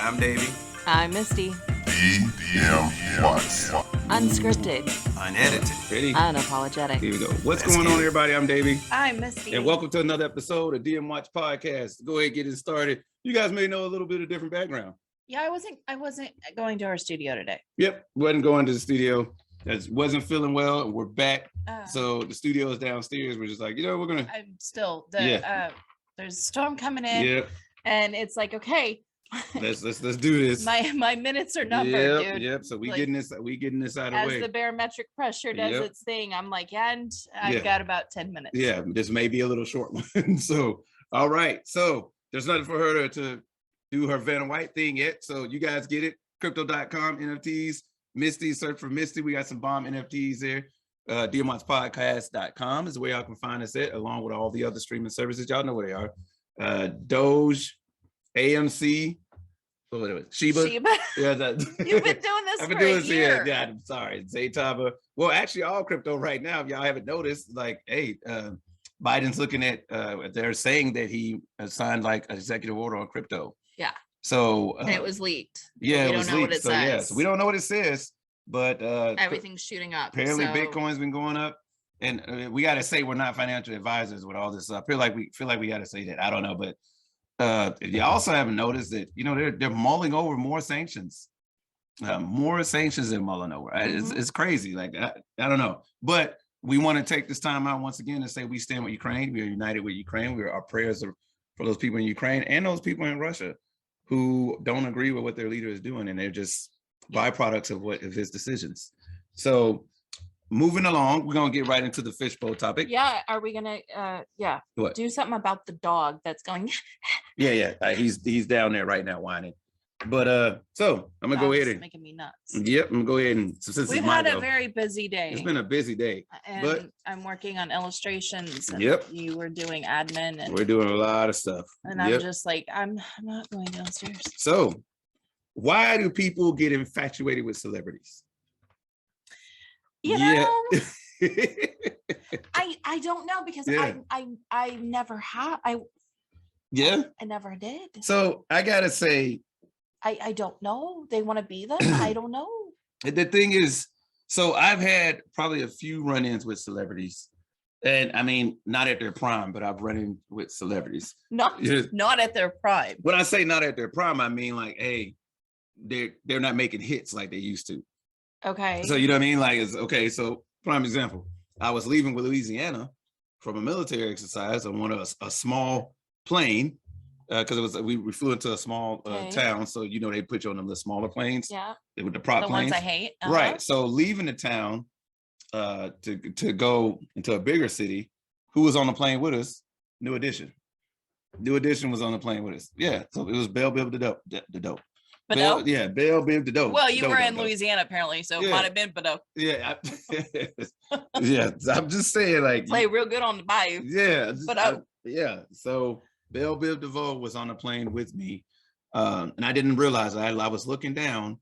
I'm Davey. I'm Misty. DMWATS. Unscripted. Unedited. Ready? Unapologetic. Here we go. What's Let's going get on, it. everybody? I'm Davey. I'm Misty. And welcome to another episode of DMWATS Podcast. Go ahead and get it started. You guys may know a little bit of different background. Yeah, I wasn't going to our studio today. Yep, wasn't going to the studio. Just wasn't feeling well, and we're back. So the studio is downstairs. We're just like, we're gonna. I'm still Yeah. there's a storm coming in, Yep, and it's like, okay, let's do this. my minutes are numbered, dude. Yep. So we Like, getting this out of the As way. the barometric pressure does Yep. its thing, I'm like, and I've Yeah. got about 10 minutes. Yeah, this may be a little short one. So, all right. So there's nothing for her to do her Vanna White thing yet. So you guys get it. Crypto.com, NFTs, Misty, search for Misty. We got some bomb NFTs there. DMWATSpodcast.com is the way y'all can find us at, along with all the other streaming services. Y'all know where they are. Doge, AMC, what was it? Shiba. Yeah, You've been doing this I've for been doing a this, year. yeah, I'm sorry. Zaytaba. Well, actually, all crypto right now, if y'all haven't noticed, like, hey, Biden's looking at, they're saying that he signed like an executive order on crypto. Yeah. So And it was leaked. yeah, We it don't was know what leaked. it So yeah, says. so we don't know what it says, but Everything's shooting up. apparently so- Bitcoin's been going up, and we got to say we're not financial advisors with all this stuff. I feel like we got to say that. I don't know, but you also haven't noticed that they're mulling over more sanctions. More sanctions than mulling over. It's crazy. Like I don't know, but we want to take this time out once again to say we stand with Ukraine. We are united with Ukraine. Our prayers are for those people in Ukraine and those people in Russia who don't agree with what their leader is doing, and they're just byproducts of his decisions. So moving along, we're gonna get right into the fishbowl topic. Yeah, are we gonna What? do something about the dog that's going? Yeah. He's down there right now whining. But so I'm gonna go Dog's ahead and making me nuts. yep, I'm gonna go ahead and since We've it's my had a go, very busy day. it's been a busy day. and but- I'm working on illustrations. And Yep. You were doing admin, and We're doing a lot of stuff. I'm Yep. just like, I'm not going downstairs. So why do people get infatuated with celebrities? You Yeah. know, I don't know because Yeah. I never have I never did. So I gotta say, I don't know. They want to be them. I don't know. the thing is, so I've had probably a few run-ins with celebrities, and I mean, not at their prime, but I've run in with celebrities. Not Yes. not at their prime. When I say not at their prime, I mean like, hey, they're not making hits like they used to. Okay. So you know what I mean? Like, it's okay. So prime example, I was leaving with Louisiana from a military exercise on a small plane because it was we flew into a small Okay. town. So they put you on them little smaller planes Yeah. with the prop The planes. ones I hate. Right. So leaving the town to go into a bigger city, who was on the plane with us? New Edition. New Edition was on the plane with us. Yeah. So it was Bell Biv the dope. But Bell, no. yeah, Bell Biv the dope. Well, you Dope, were dope, in dope. Louisiana apparently, so it Yeah. might have been, but Yeah. Yeah. I'm just saying, like, play real good on the bayou. yeah. But yeah. So Bell Biv DeVoe was on the plane with me. And I didn't realize I was looking down,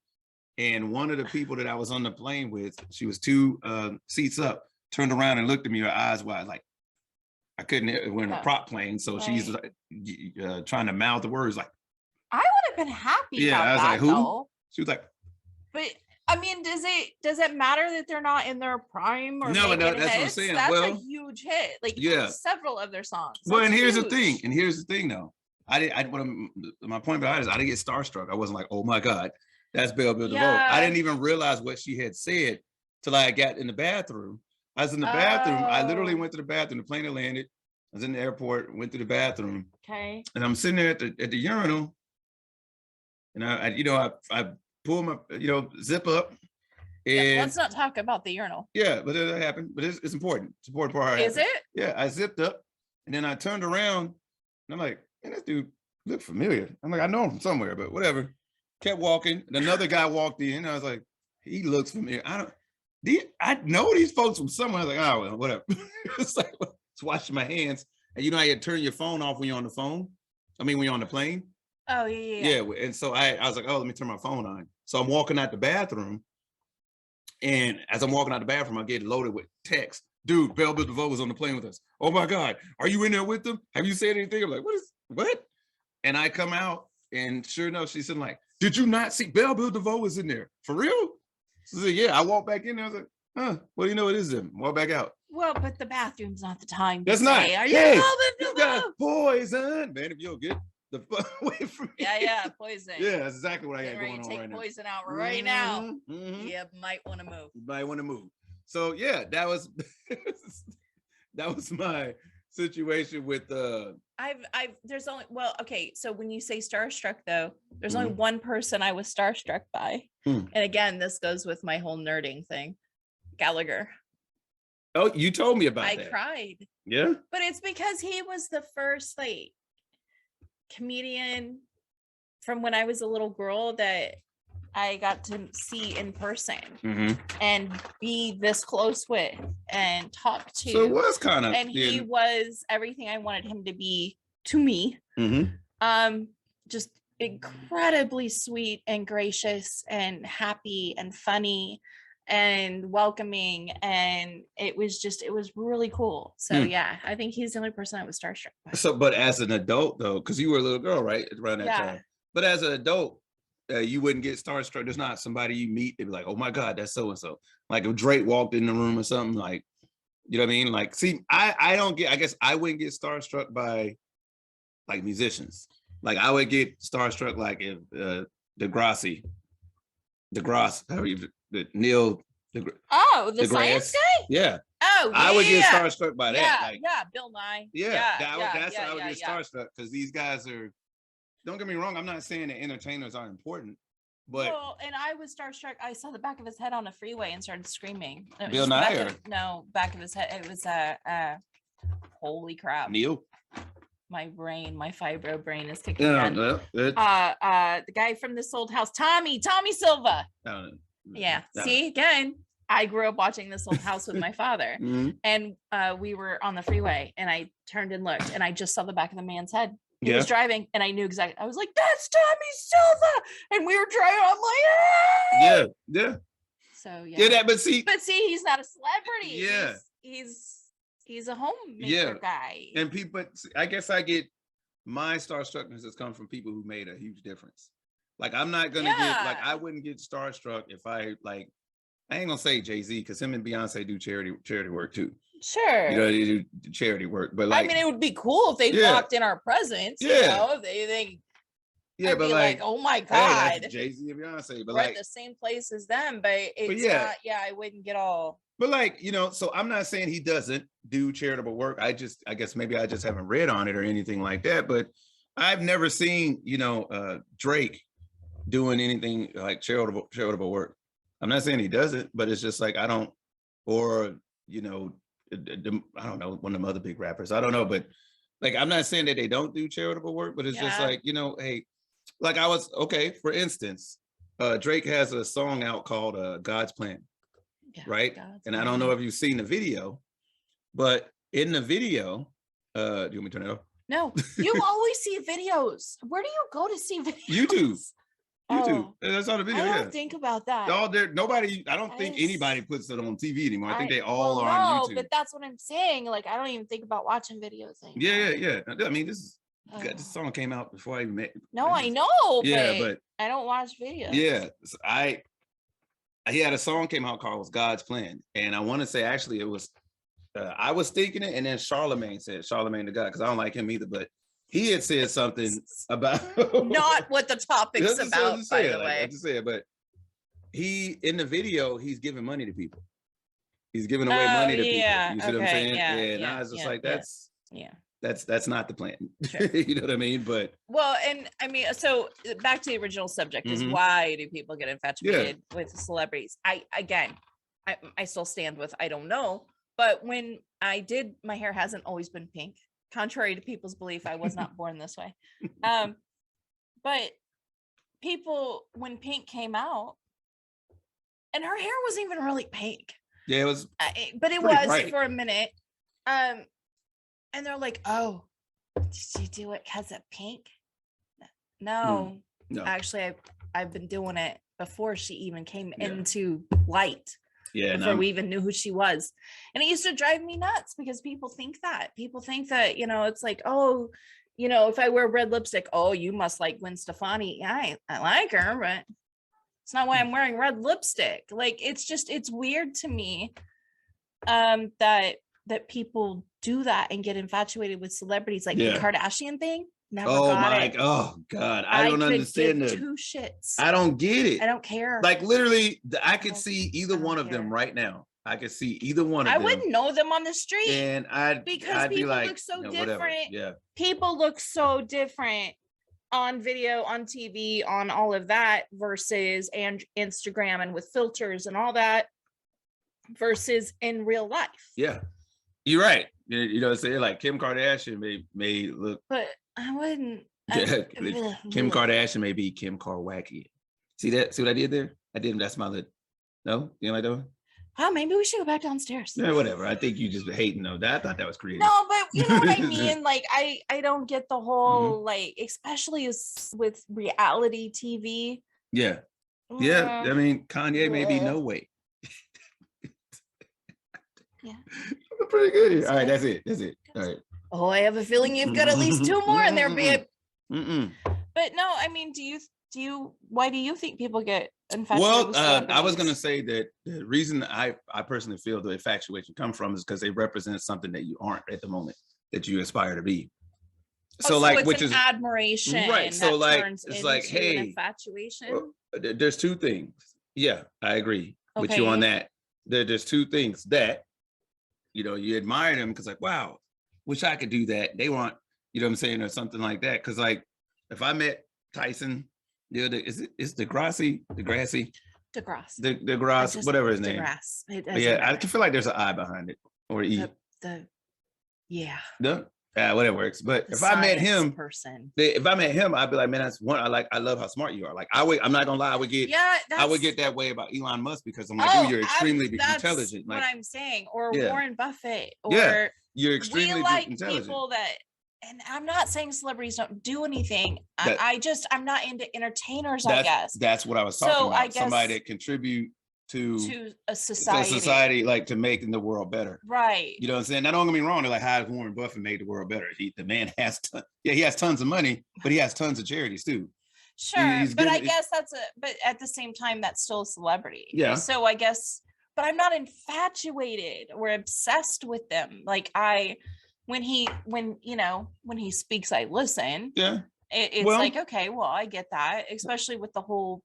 and one of the people that I was on the plane with, she was two seats up, turned around and looked at me, her eyes wide, like I couldn't. We're in a prop plane, so she's like, trying to mouth the words, like, I would have been happy. Yeah, about I was that, like, who? though. she was like, But I mean, does it matter that they're not in their prime or No, making that's what I'm hits? saying. That's a Well, huge hit. Like yeah. several of their songs. well, and That's here's huge. the thing, though. My point behind it is I didn't get starstruck. I wasn't like, oh my God, that's Bell Biv DeVoe. Yeah. I didn't even realize what she had said till I got in the bathroom. I was in the bathroom. I literally Oh. went to the bathroom. The plane had landed. I was in the airport, went to the bathroom, Okay. and I'm sitting there at the urinal, and I pull my zip up, Yeah, and let's not talk about the urinal. yeah, but that happened. But it's important. It's important part. Is it? Yeah, I zipped up, and then I turned around, and I'm like, man, this dude look familiar. I'm like, I know him from somewhere, but whatever. Kept walking, and another guy walked in, and I was like, he looks familiar. I know these folks from somewhere. I was like, oh, well, whatever. It's like, it's washing my hands, and you know how you turn your phone off when you're on the phone? I mean, when you're on the plane? Oh yeah. Yeah, and so I was like, oh, let me turn my phone on. So I'm walking out the bathroom, and as I'm walking out the bathroom, I get loaded with text. Dude, Bell Biv DeVoe was on the plane with us. Oh my God, are you in there with them? Have you said anything? I'm like, what? And I come out, And sure enough, she's sitting like, did you not see Belle Biv DeVoe was in there? For real? She said, yeah. I walked back in there. I was like, huh, well, you know, it is them. Walk back out. Well, but the bathroom's not the time. That's not. Are you Hey, loving you got poison. Man, if you'll get the fuck away from me. Yeah, poison. Yeah, that's exactly what I got Ready going to on take right now. poison out right now. Mhm. You might want to move. You might want to move. So yeah, that was that was my situation with there's only so when you say starstruck though, there's only one person I was starstruck by. And again, this goes with my whole nerding thing. Gallagher. Oh, you told me about that. I cried. Yeah. But it's because he was the first like comedian from when I was a little girl that I got to see in person and be this close with and talk to. So it was kind of, and he was everything I wanted him to be to me. Just incredibly sweet and gracious and happy and funny and welcoming, and it was really cool. So yeah, I think he's the only person I was starstruck by. So, but as an adult though, because you were a little girl, right, around that time. But as an adult, you wouldn't get starstruck. There's not somebody you meet and be like, oh my God, that's so and so. Like if Drake walked in the room or something, like, you know what I mean? Like, see, I don't get. I guess I wouldn't get starstruck by like musicians. Like I would get starstruck like if DeGrasse, how you? Neil the science guy? Yeah. Oh, I would get starstruck by that. Like, Bill Nye. That's how I would get starstruck, because these guys are, don't get me wrong, I'm not saying that entertainers aren't important, but and I was starstruck. I saw the back of his head on a freeway and started screaming. Bill Nye? Back of his head. It was holy crap. Neil. My fibro brain is kicking in. The guy from This Old House, Tommy Silva. Yeah. See, again, I grew up watching This Old House with my father, and we were on the freeway, and I turned and looked, and I just saw the back of the man's head. He was driving, and I knew exactly. I was like, "That's Tommy Silva," and we were driving. I'm like, yeah. So yeah, but see, he's not a celebrity. Yeah, he's a homemaker guy. And people, I guess I get my starstruckness has come from people who made a huge difference. Like I'm not gonna get like I wouldn't get starstruck if I ain't gonna say Jay-Z, because him and Beyonce do charity work too. Sure. You know, they do charity work, but like I mean, it would be cool if they walked in our presence. Yeah. You know, they I'd but like, oh my God, hey, Jay-Z and Beyonce, but we're like at the same place as them, but it's not. Yeah, I wouldn't get all. But like, you know, so I'm not saying he doesn't do charitable work. I guess maybe I just haven't read on it or anything like that. But I've never seen, Drake doing anything like charitable work. I'm not saying he doesn't, but it's just like I don't, or I don't know, one of them other big rappers. I don't know, but like I'm not saying that they don't do charitable work, but it's just like, hey, like for instance, Drake has a song out called God's Plan, right? And I don't know if you've seen the video, but in the video, do you want me to turn it off? No, you always see videos. Where do you go to see videos? YouTube. That's on the video. I don't think about that. Nobody. I don't think anybody puts it on TV anymore. I think they all are on YouTube. But that's what I'm saying. Like I don't even think about watching videos anymore. Yeah. I mean, this song came out before I even met. No, I know. Yeah, but I don't watch videos. Yeah, so he had a song came out called God's Plan, and I want to say actually it was I was thinking it, and then Charlemagne the God, because I don't like him either, but he had said something about not what the topic's about, by the way. I just say it, but he in the video he's giving money to people. He's giving away money to people. You see what I'm saying? Yeah. And I was just like, that's not the plan. Sure. You know what I mean? But and I mean, so back to the original subject is why do people get infatuated with celebrities? I still stand with I don't know, but when I did, my hair hasn't always been pink. Contrary to people's belief, I was not born this way. But people, when Pink came out, and her hair wasn't even really pink. Yeah, it was. But it was bright for a minute. And they're like, "Oh, did you do it because of Pink?" No, actually, I've been doing it before she even came into light. Yeah, before we even knew who she was. And it used to drive me nuts because people think that it's like, oh, you know, if I wear red lipstick, oh, you must like Gwen Stefani. Yeah, I like her, but it's not why I'm wearing red lipstick. Like, it's weird to me that people do that and get infatuated with celebrities, like the Kardashian thing. Never got it. Oh God, I don't understand it. Two shits. I don't get it. I don't care. Like literally, I could see either one of them right now. I could see either one of them. I wouldn't know them on the street, and I'd people be like, look so different. Whatever. Yeah, people look so different on video, on TV, on all of that versus and Instagram and with filters and all that versus in real life. Yeah, you're right. You know, say like Kim Kardashian may look, but I wouldn't. Kim Kardashian may be Kim Kardwacky. See that? See what I did there? I didn't. That's my lip. No, you know what I'm doing? Oh, maybe we should go back downstairs. Yeah, whatever. I think you just hating though. I thought that was creative. No, but you know what I mean? Like, I don't get the whole like, especially with reality TV. Yeah. Yeah. I mean, Kanye may be no way. Yeah. Pretty good here. All right, that's it. All right. Oh, I have a feeling you've got at least two more in there, babe. But no, I mean, why do you think people get infatuated? Well, I was gonna say that the reason I personally feel the infatuation come from is because they represent something that you aren't at the moment that you aspire to be. So like, it's which is admiration, right? So like, it's like, hey, infatuation. There's two things. Yeah, I agree with you on that. There's two things that, you know, you admire them because like, wow, wish I could do that. They want, you know what I'm saying, or something like that. Because like, if I met Tyson, is DeGrasse, whatever his name. Yeah, I can feel like there's an I behind it or E. Whatever works. But if I met him, I'd be like, man, that's one. I love how smart you are. Like I'm not gonna lie, I would get that way about Elon Musk because I'm like, you're extremely intelligent. Like, what I'm saying, or Warren Buffett, or you're extremely intelligent. People that. And I'm not saying celebrities don't do anything. I'm not into entertainers, I guess. That's what I was talking about. I guess somebody that contribute to a society, like to making the world better. Right. You know what I'm saying? Now, don't get me wrong. They're like, how has Warren Buffett made the world better? The man has, he has tons of money, but he has tons of charities too. Sure. But I guess but at the same time, that's still a celebrity. Yeah. So I guess, but I'm not infatuated or obsessed with them. Like when he speaks, I listen. Yeah. It's like, okay, well, I get that, especially with the whole,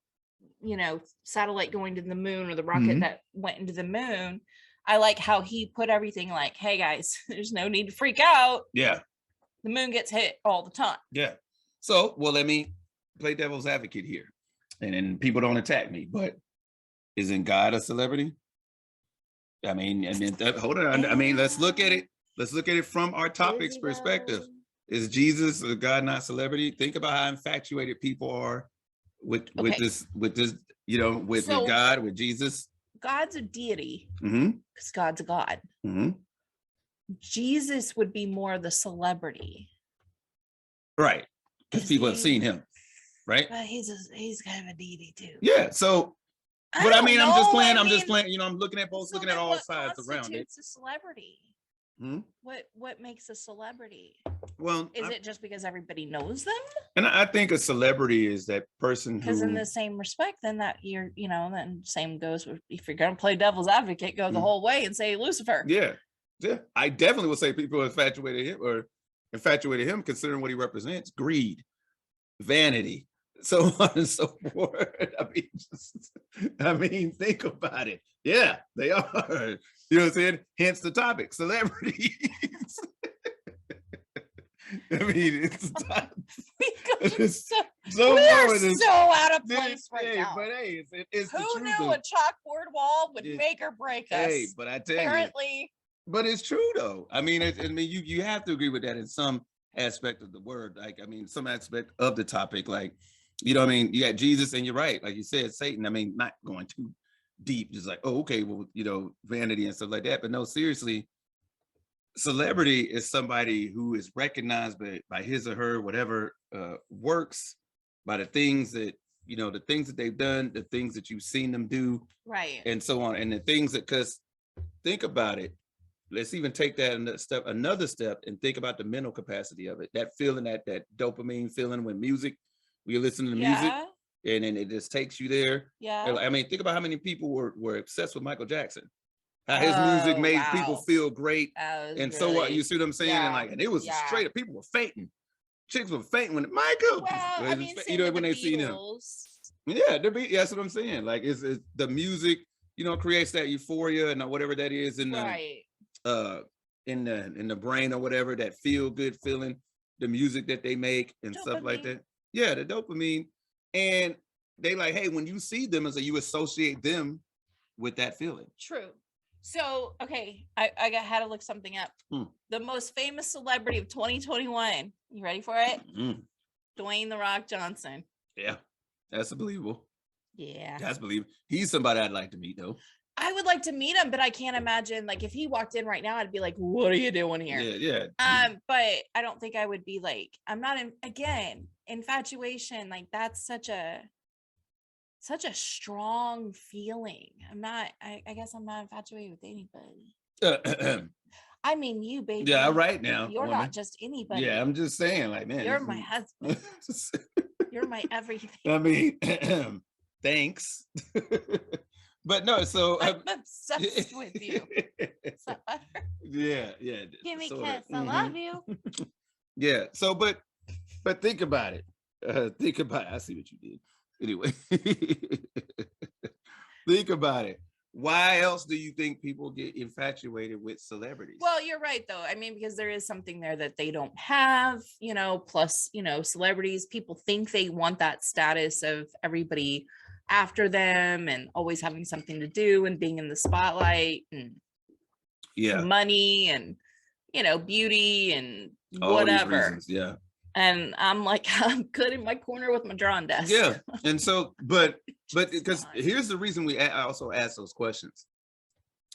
satellite going to the moon or the rocket that went into the moon. I like how he put everything like, hey guys, there's no need to freak out. Yeah. The moon gets hit all the time. Yeah. So, well, let me play devil's advocate here. And then people don't attack me, but isn't God a celebrity? I mean, hold on. I mean, let's look at it. Let's look at it from our topic's perspective. Is Jesus a God, not celebrity? Think about how infatuated people are with this, with God, with Jesus. God's a deity because God's a God. Jesus would be more the celebrity, right? Because people have seen him, right? But he's kind of a deity too. Yeah. So, but I mean, I'm just playing. I'm looking at both, looking at all sides around it. It's a celebrity. What makes a celebrity? Well, is it just because everybody knows them? And I think a celebrity is that person because in the same respect, then that then same goes with, if you're gonna play devil's advocate, go the whole way and say Lucifer. Yeah. I definitely would say people infatuated him considering what he represents: greed, vanity, so on and so forth. I mean, think about it. Yeah, they are. You know what I'm saying? Hence the topic, celebrities. I mean, it's so out of place right now. But hey, it's who knew a chalkboard wall would make or break us? Hey, but I tell you, but it's true though. I mean, you have to agree with that in some aspect of the word. Like, I mean, some aspect of the topic. Like, you know what I mean? You got Jesus, and you're right. Like you said, Satan. I mean, not going too deep, just like, oh, okay, well, vanity and stuff like that. But no, seriously, celebrity is somebody who is recognized by his or her whatever works, by the things that the things that they've done, the things that you've seen them do, right, and so on, and the things that, because think about it, let's even take that another step and think about the mental capacity of it. That feeling, that dopamine feeling when you listen to music, and then it just takes you there. Yeah. I mean, think about how many people were obsessed with Michael Jackson. How his music made people feel great. And really, so what, you see what I'm saying? Yeah. And it was straight up, people were fainting. Chicks were fainting when Michael, I mean, when they see him. Yeah, that's what I'm saying. Like it's the music, creates that euphoria and whatever that is in the brain or whatever, that feel good feeling, the music that they make and dopamine. Stuff like that. Yeah, the dopamine. And they like, hey, when you see them, you associate them with that feeling. True. So, okay, I had to look something up. The most famous celebrity of 2021. You ready for it? Dwayne "The Rock" Johnson. Yeah, that's believable. Yeah, that's believable. He's somebody I'd like to meet, though. I would like to meet him, but I can't imagine, like, if he walked in right now, I'd be like, what are you doing here? Yeah. But I don't think I would be like, I'm not infatuation. Like, that's such a strong feeling. I guess I'm not infatuated with anybody. I mean, you, baby. Yeah, right now. You're not just anybody. Yeah, I'm just saying, like, man. You're my husband. You're my everything. I mean, thanks. But no, so I'm obsessed with you. Is that better? Yeah. Give me a kiss. I love you. Yeah. So, but think about it. Think about it. I see what you did. Anyway, think about it. Why else do you think people get infatuated with celebrities? Well, you're right, though. I mean, because there is something there that they don't have, plus, celebrities, people think they want that status of everybody after them and always having something to do and being in the spotlight and money and, beauty and whatever. Yeah. And I'm like, I'm good in my corner with my drawing desk. Yeah. And so, but because here's the reason I also ask those questions.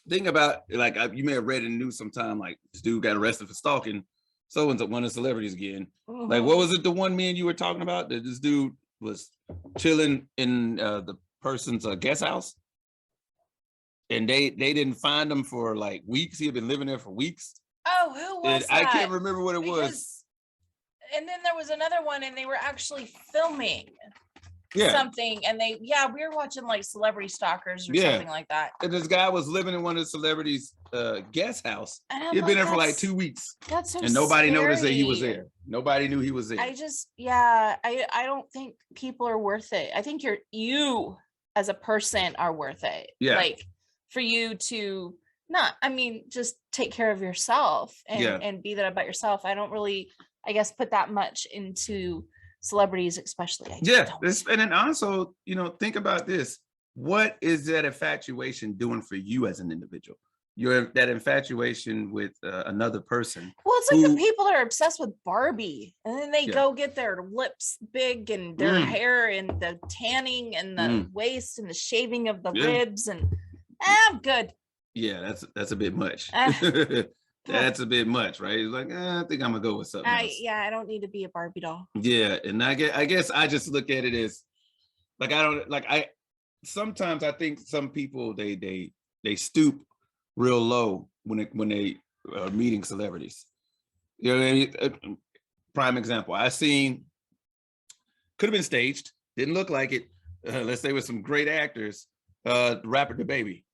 Think about, like, you may have read in the news sometime, like, this dude got arrested for stalking so-and-so, one of the celebrities again. Like, what was it, the one man you were talking about? That this dude was chilling in the person's guest house, and they didn't find him for like weeks. He had been living there for weeks. Oh, who was that? I can't remember what it was. And then there was another one, and they were actually filming something, and we were watching like Celebrity Stalkers or something like that. And this guy was living in one of the celebrities' guest house. He'd been there for like 2 weeks. That's so and nobody scary. Noticed that he was there. Nobody knew he was there. I don't think people are worth it. I think you as a person are worth it. Yeah. Like for you to just take care of yourself and be that about yourself. I don't really, I guess, put that much into celebrities, especially. And then also, think about this. What is that infatuation doing for you as an individual? That infatuation with another person. Well, it's like the people that are obsessed with Barbie, and then they go get their lips big and their hair and the tanning and the waist and the shaving of the ribs, and I'm good. Yeah, that's a bit much. That's a bit much, right? It's like, I think I'm gonna go with something else. I don't need to be a Barbie doll. Yeah, and I guess I just look at it as like, sometimes I think some people they stoop real low when they are meeting celebrities. Prime example, I seen, could have been staged, didn't look like it. Let's say with some great actors, rapper DaBaby.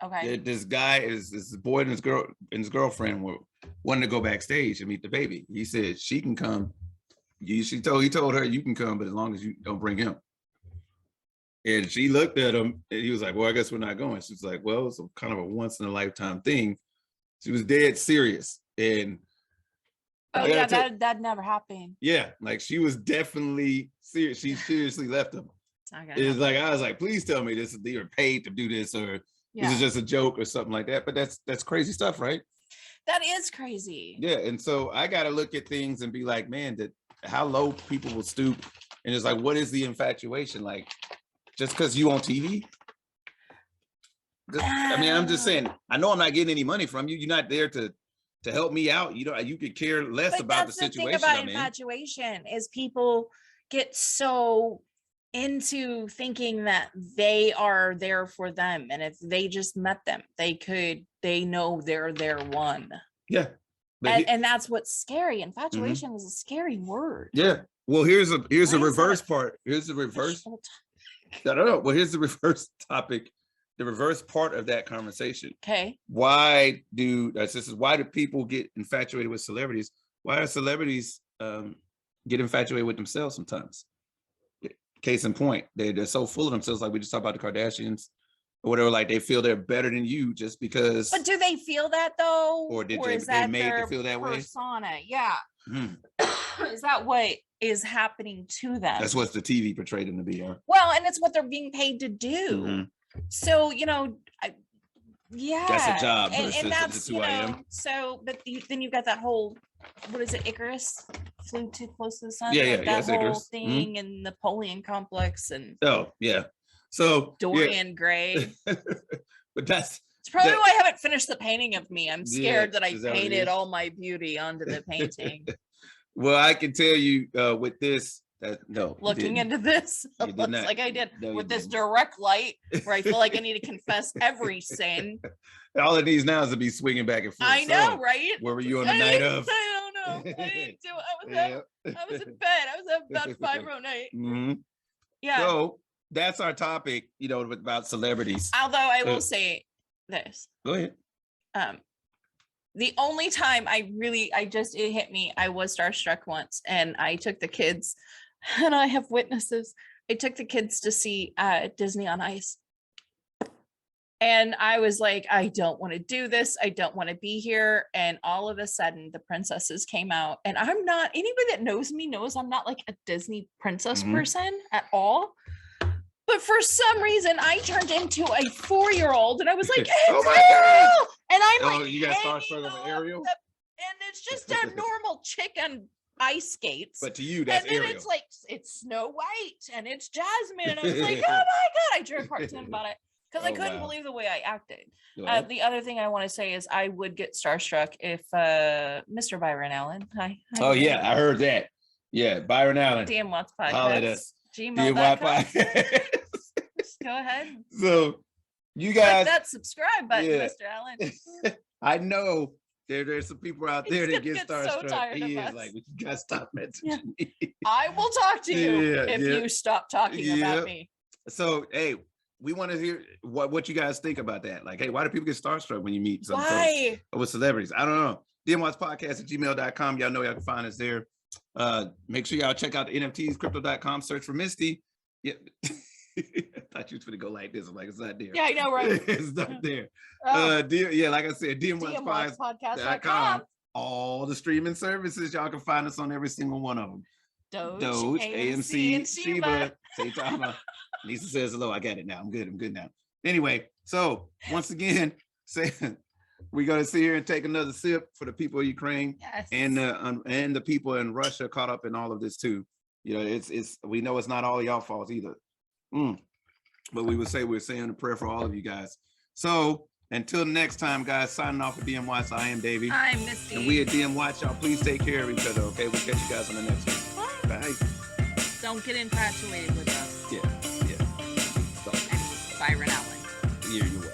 Okay. This guy this boy and his girlfriend were wanting to go backstage and meet DaBaby. He said she can come. He told her you can come, but as long as you don't bring him. And she looked at him and he was like, well, I guess we're not going. She was like, well, it's kind of a once in a lifetime thing. She was dead serious. And that never happened. Yeah, like she was definitely serious. She seriously left him. It's like, I was like, please tell me this is they were paid to do this, or this is just a joke or something like that. But that's crazy stuff, right? That is crazy. Yeah. And so I got to look at things and be like, man, how low people will stoop. And it's like, what is the infatuation? Like, just because you on TV? I'm just saying, I know I'm not getting any money from you. You're not there to help me out. You could care less about the situation. Thing about infatuation is people get so into thinking that they are there for them, and if they just met them, they know they're their one. Yeah. And that's what's scary. Infatuation is a scary word. Yeah. Well, here's a reverse part. Here's the reverse. No. Well, here's the reverse topic. The reverse part of that conversation. Okay. Why do people get infatuated with celebrities? Why do celebrities get infatuated with themselves sometimes? Case in point, they're so full of themselves, like we just talked about the Kardashians or whatever, like they feel they're better than you just because. But do they feel that though? Or is they made to feel that way? Persona, yeah. Is that what is happening to them? That's what the TV portrayed them to be. Huh? Well, and it's what they're being paid to do. So, yeah. That's a job and that's who I am. So, but then you've got that whole, what is it, Icarus? Flew too close to the sun. That whole Icarus thing and Napoleon complex and so Dorian Gray. But it's probably why I haven't finished the painting of me. I'm scared that I painted all my beauty onto the painting. Well, I can tell you with this looking into this, looks like I did with this direct light where I feel like I need to confess every sin. All it needs now is to be swinging back and forth. I know, right? Where were you on the night of? I don't know. I didn't do it. I was in bed. I was up about 5 night. Yeah. So that's our topic, about celebrities. Although I will say this. Go ahead. The only time it hit me, I was starstruck once, and I took the kids, and I have witnesses. I took the kids to see Disney on Ice. And I was like, I don't want to do this. I don't want to be here. And all of a sudden the princesses came out, and anybody that knows me knows I'm not like a Disney princess person at all. But for some reason I turned into a 4-year-old, and I was like, it's Ariel! And I'm like, you got starstruck over Ariel? And it's just a normal chick on ice skates. But to you, that's Ariel. And then it's like, it's Snow White and it's Jasmine. And I was like, oh my God, I drew a cartoon about it. Because I couldn't believe the way I acted. The other thing I want to say is I would get starstruck if Mr. Byron Allen. Hi. Yeah, I heard that. Yeah, Byron Allen. DMWATS podcast. Gmail.com. Go ahead. So you guys. Click that subscribe button, Mr. Allen. I know there's some people out there that get starstruck. So he is like, you gotta stop messaging me. I will talk to you if you stop talking about me. So, hey, we want to hear what you guys think about that. Like, hey, why do people get starstruck when you meet some with celebrities? I don't know. DMWATSpodcast@gmail.com. Y'all know y'all can find us there. Make sure y'all check out the NFTs, crypto.com, search for Misty. Yeah. I thought you was going to go like this. I'm like, it's not there. Yeah, I know, right? It's not there. Like I said, DMWATSpodcast.com. All the streaming services, y'all can find us on every single one of them. Doge, AMC, and Shiba. Saitama. Lisa says hello. I got it now. I'm good now. Anyway, so once again, we're gonna sit here and take another sip for the people of Ukraine and the people in Russia caught up in all of this too. It's we know it's not all of y'all faults either. But we're saying a prayer for all of you guys. So until next time, guys, signing off for DMWATS. I am Davey. I'm Misty. And we at DMWATS, y'all please take care of each other, okay? We'll catch you guys on the next one. Bye. Don't get infatuated with us. Yeah. So, Byron Allen. You're welcome.